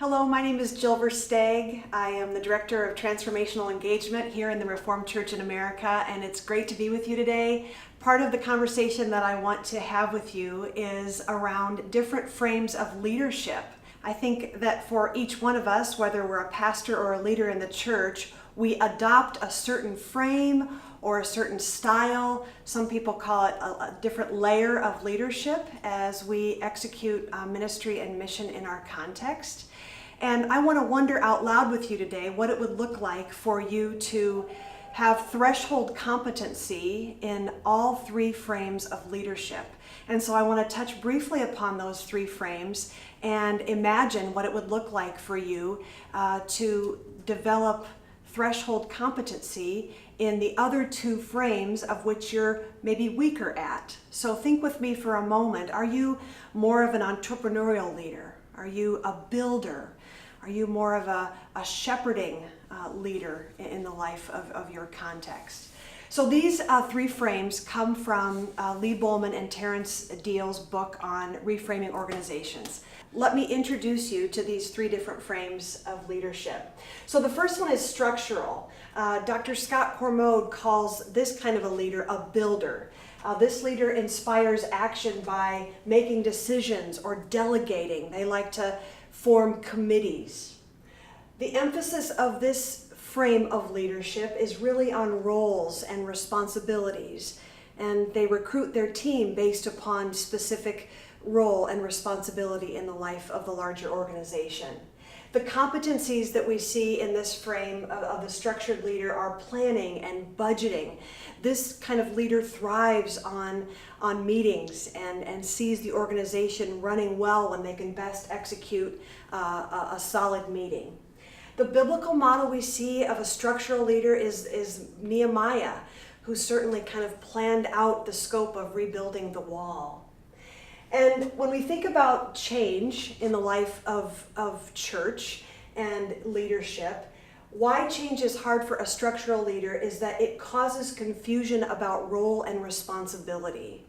Hello, my name is Jill VerSteeg. I am the Director of Transformational Engagement here in the Reformed Church in America, and it's great to be with you today. Part of the conversation that I want to have with you is around different frames of leadership. I think that for each one of us, whether we're a pastor or a leader in the church, we adopt a certain frame or a certain style. Some people call it a different layer of leadership as we execute ministry and mission in our context. And I want to wonder out loud with you today what it would look like for you to have threshold competency in all three frames of leadership. And so I want to touch briefly upon those three frames and imagine what it would look like for you to develop threshold competency in the other two frames of which you're maybe weaker at. So think with me for a moment. Are you more of an entrepreneurial leader? Are you a builder? Are you more of a shepherding leader in the life of your context? So these three frames come from Bolman and Terrence book on Reframing Organizations. Let me introduce you to these three different frames of leadership. So the first one is structural. Dr. Scott Cormode calls this kind of a leader a builder. This leader inspires action by making decisions or delegating. They like to form committees. The emphasis of this frame of leadership is really on roles and responsibilities, and they recruit their team based upon specific role and responsibility in the life of the larger organization. The competencies that we see in this frame of the structured leader are planning and budgeting. This kind of leader thrives on meetings and sees the organization running well when they can best execute a solid meeting. The biblical model we see of a structural leader is Nehemiah, who certainly kind of planned out the scope of rebuilding the wall. And when we think about change in the life of church and leadership, why change is hard for a structural leader is that it causes confusion about role and responsibility.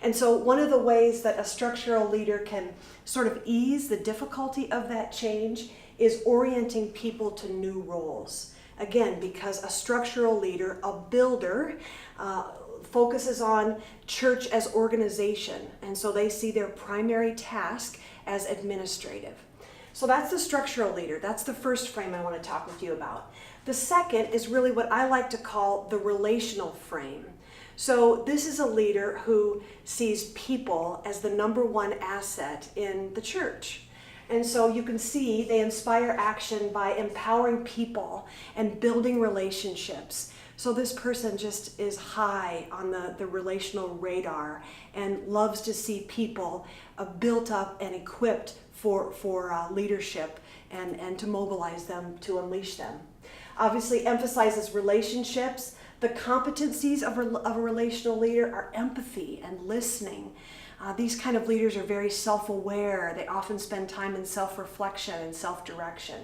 And so one of the ways that a structural leader can sort of ease the difficulty of that change is orienting people to new roles. Again, because a structural leader, a builder, focuses on church as organization, and so they see their primary task as administrative. So that's the structural leader. That's the first frame I want to talk with you about. The second is really what I like to call the relational frame. So this is a leader who sees people as the number one asset in the church. And so you can see they inspire action by empowering people and building relationships. So this person just is high on the relational radar and loves to see people built up and equipped for leadership and to mobilize them, to unleash them. Obviously emphasizes relationships. The competencies of a relational leader are empathy and listening. These kind of leaders are very self-aware. They often spend time in self-reflection and self-direction.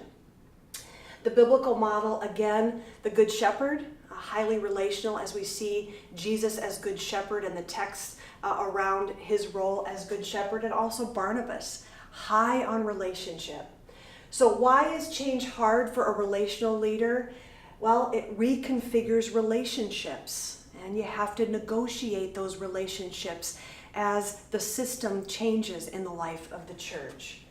The biblical model, again, the Good Shepherd, highly relational as we see Jesus as Good Shepherd and the text around his role as Good Shepherd, and also Barnabas, high on relationship. So why is change hard for a relational leader? Well, it reconfigures relationships, and you have to negotiate those relationships as the system changes in the life of the church.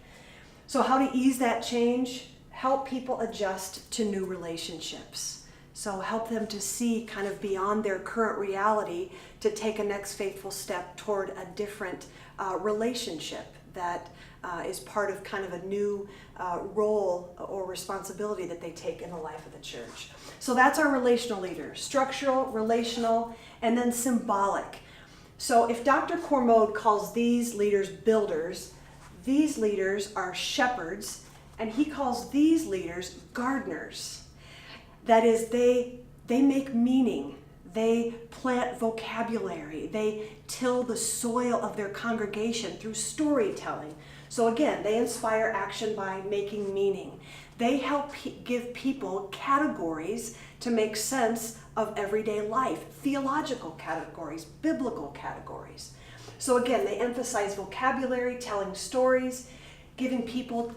So how to ease that change? Help people adjust to new relationships. So help them to see kind of beyond their current reality to take a next faithful step toward a different relationship that is part of kind of a new role or responsibility that they take in the life of the church. So that's our relational leader: structural, relational, and then symbolic. So if Dr. Cormode calls these leaders builders, these leaders are shepherds, and he calls these leaders gardeners. That is, they make meaning, they plant vocabulary, they till the soil of their congregation through storytelling. So again, they inspire action by making meaning. They help give people categories to make sense of everyday life, theological categories, biblical categories. So again, they emphasize vocabulary, telling stories, giving people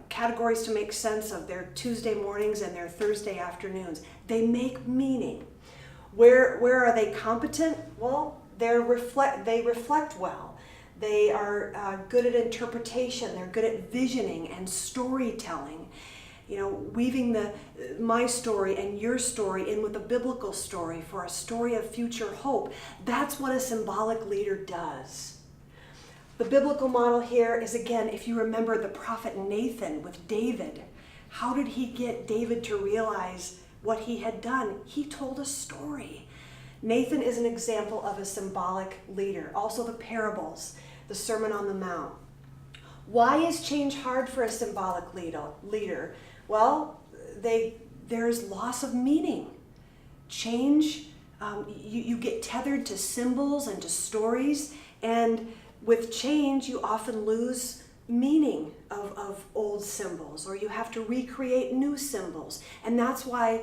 categories to make sense of their Tuesday mornings and their Thursday afternoons. They make meaning. Where are they competent? Well, they reflect well. They are good at interpretation. They're good at visioning and storytelling. You know, weaving my story and your story in with a biblical story for a story of future hope. That's what a symbolic leader does. The biblical model here is, again, if you remember the prophet Nathan with David, how did he get David to realize what he had done? He told a story. Nathan is an example of a symbolic leader. Also the parables, the Sermon on the Mount. Why is change hard for a symbolic leader? Well, there's loss of meaning. Change, you get tethered to symbols and to stories, and with change, you often lose meaning of old symbols, or you have to recreate new symbols. And that's why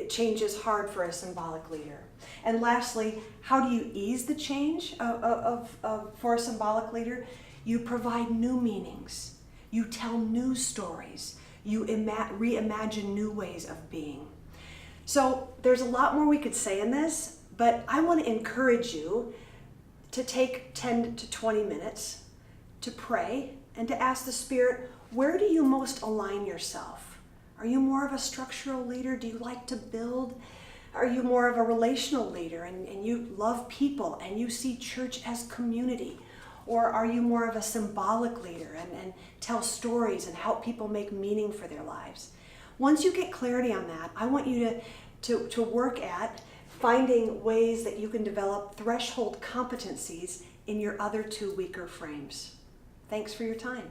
change is hard for a symbolic leader. And lastly, how do you ease the change for a symbolic leader? You provide new meanings. You tell new stories. You reimagine new ways of being. So there's a lot more we could say in this, but I want to encourage you to take 10 to 20 minutes to pray and to ask the Spirit, where do you most align yourself? Are you more of a structural leader? Do you like to build? Are you more of a relational leader and you love people and you see church as community? Or are you more of a symbolic leader and tell stories and help people make meaning for their lives? Once you get clarity on that, I want you to work at finding ways that you can develop threshold competencies in your other two weaker frames. Thanks for your time.